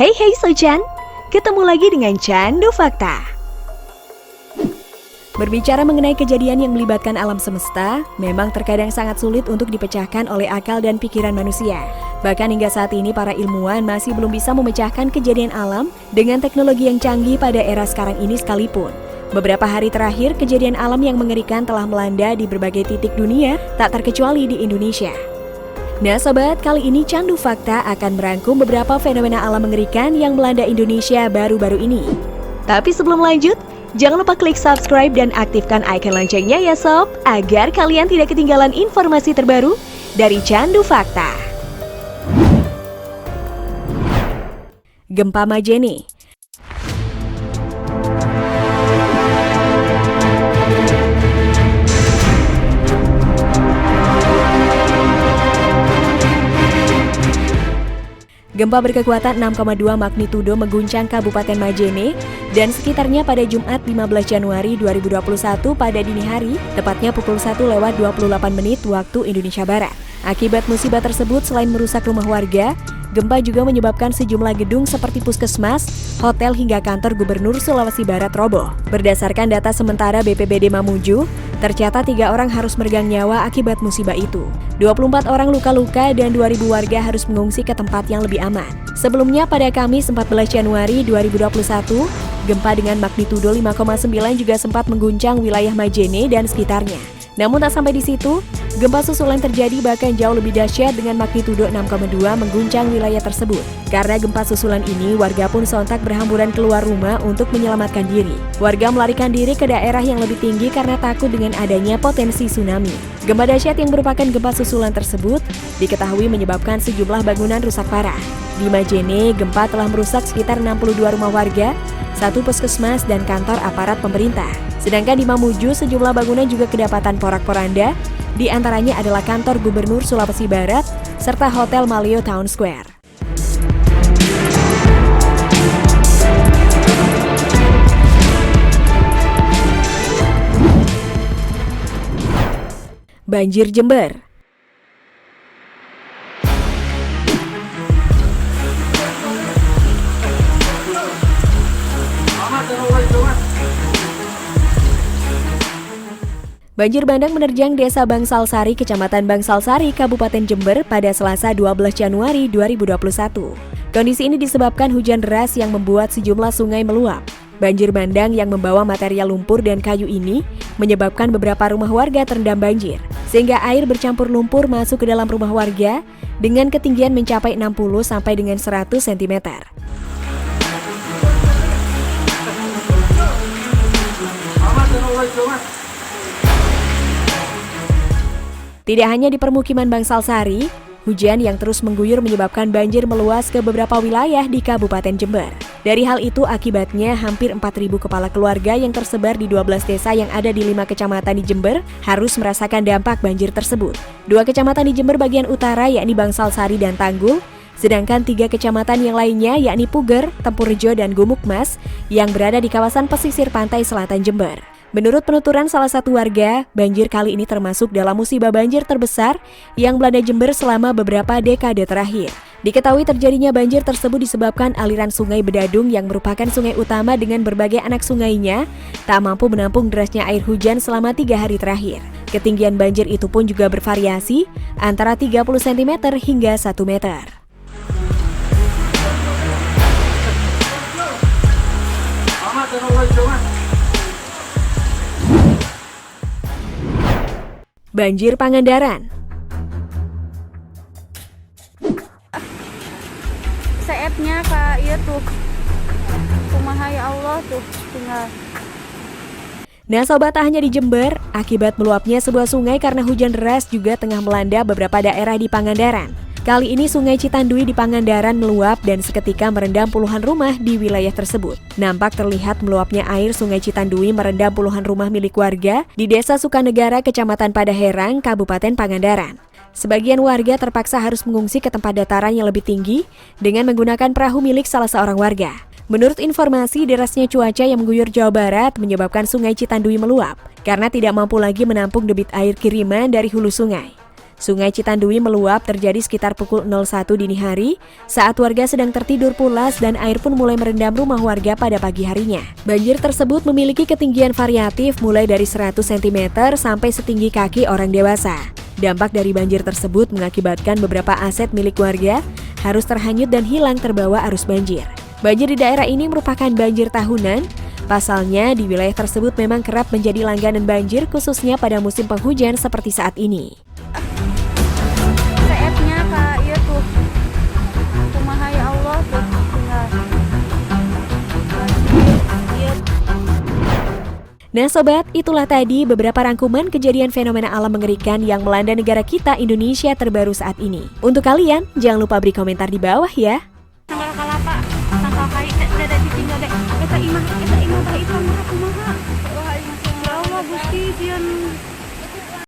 Hey Sojan, ketemu lagi dengan Candu Fakta. Berbicara mengenai kejadian yang melibatkan alam semesta, memang terkadang sangat sulit untuk dipecahkan oleh akal dan pikiran manusia. Bahkan hingga saat ini para ilmuwan masih belum bisa memecahkan kejadian alam dengan teknologi yang canggih pada era sekarang ini sekalipun. Beberapa hari terakhir, kejadian alam yang mengerikan telah melanda di berbagai titik dunia, tak terkecuali di Indonesia. Nah sobat, kali ini Candu Fakta akan merangkum beberapa fenomena alam mengerikan yang melanda Indonesia baru-baru ini. Tapi sebelum lanjut, jangan lupa klik subscribe dan aktifkan icon loncengnya ya sob, agar kalian tidak ketinggalan informasi terbaru dari Candu Fakta. Gempa Majene. Gempa berkekuatan 6,2 magnitudo mengguncang Kabupaten Majene dan sekitarnya pada Jumat 15 Januari 2021 pada dini hari, tepatnya pukul 1:28 waktu Indonesia Barat. Akibat musibah tersebut, selain merusak rumah warga, gempa juga menyebabkan sejumlah gedung seperti puskesmas, hotel hingga kantor Gubernur Sulawesi Barat roboh. Berdasarkan data sementara BPBD Mamuju, tercatat 3 orang harus meregang nyawa akibat musibah itu. 24 orang luka-luka dan 2.000 warga harus mengungsi ke tempat yang lebih aman. Sebelumnya pada Kamis 14 Januari 2021, gempa dengan magnitudo 5,9 juga sempat mengguncang wilayah Majene dan sekitarnya. Namun tak sampai di situ, gempa susulan terjadi bahkan jauh lebih dahsyat dengan magnitudo 6,2 mengguncang wilayah tersebut. Karena gempa susulan ini, warga pun sontak berhamburan keluar rumah untuk menyelamatkan diri. Warga melarikan diri ke daerah yang lebih tinggi karena takut dengan adanya potensi tsunami. Gempa dahsyat yang merupakan gempa susulan tersebut diketahui menyebabkan sejumlah bangunan rusak parah. Di Majene, gempa telah merusak sekitar 62 rumah warga, 1 puskesmas dan kantor aparat pemerintah. Sedangkan di Mamuju, sejumlah bangunan juga kedapatan porak-poranda, di antaranya adalah kantor Gubernur Sulawesi Barat, serta Hotel Malio Town Square. Banjir Jember. Banjir bandang menerjang Desa Bangsalsari, Kecamatan Bangsalsari, Kabupaten Jember pada Selasa 12 Januari 2021. Kondisi ini disebabkan hujan deras yang membuat sejumlah sungai meluap. Banjir bandang yang membawa material lumpur dan kayu ini menyebabkan beberapa rumah warga terendam banjir, sehingga air bercampur lumpur masuk ke dalam rumah warga dengan ketinggian mencapai 60 sampai dengan 100 cm. Tidak hanya di permukiman Bangsalsari, hujan yang terus mengguyur menyebabkan banjir meluas ke beberapa wilayah di Kabupaten Jember. Dari hal itu akibatnya hampir 4.000 kepala keluarga yang tersebar di 12 desa yang ada di 5 kecamatan di Jember harus merasakan dampak banjir tersebut. 2 kecamatan di Jember bagian utara yakni Bangsalsari dan Tanggul, sedangkan 3 kecamatan yang lainnya yakni Puger, Tempurrejo dan Gumukmas yang berada di kawasan pesisir pantai selatan Jember. Menurut penuturan salah satu warga, banjir kali ini termasuk dalam musibah banjir terbesar yang melanda Jember selama beberapa dekade terakhir. Diketahui terjadinya banjir tersebut disebabkan aliran sungai Bedadung yang merupakan sungai utama dengan berbagai anak sungainya tak mampu menampung derasnya air hujan selama 3 hari terakhir. Ketinggian banjir itu pun juga bervariasi antara 30 cm hingga 1 meter. Banjir Pangandaran. Seepnya Kak, iya tuh. Kumaha ya Allah tuh tinggal. Nah sobat, tak hanya di Jember, akibat meluapnya sebuah sungai karena hujan deras juga tengah melanda beberapa daerah di Pangandaran. Kali ini Sungai Citandui di Pangandaran meluap dan seketika merendam puluhan rumah di wilayah tersebut. Nampak terlihat meluapnya air Sungai Citandui merendam puluhan rumah milik warga di Desa Sukanegara, Kecamatan Padaherang, Kabupaten Pangandaran. Sebagian warga terpaksa harus mengungsi ke tempat dataran yang lebih tinggi dengan menggunakan perahu milik salah seorang warga. Menurut informasi, derasnya cuaca yang mengguyur Jawa Barat menyebabkan Sungai Citandui meluap karena tidak mampu lagi menampung debit air kiriman dari hulu sungai. Sungai Citandui meluap terjadi sekitar pukul 01 dini hari saat warga sedang tertidur pulas dan air pun mulai merendam rumah warga pada pagi harinya. Banjir tersebut memiliki ketinggian variatif mulai dari 100 cm sampai setinggi kaki orang dewasa. Dampak dari banjir tersebut mengakibatkan beberapa aset milik warga harus terhanyut dan hilang terbawa arus banjir. Banjir di daerah ini merupakan banjir tahunan. Pasalnya, di wilayah tersebut memang kerap menjadi langganan banjir khususnya pada musim penghujan seperti saat ini. CF-nya Kak, iya tuh. Kumaha ya Allah tuh. Iya. Nah sobat, itulah tadi beberapa rangkuman kejadian fenomena alam mengerikan yang melanda negara kita Indonesia terbaru saat ini. Untuk kalian, jangan lupa beri komentar di bawah ya. Tanggal kalapa, tanggal kali dada ditinggal deh. Eta imah bae itu mah kumaha. Ya Allah Gusti, sieun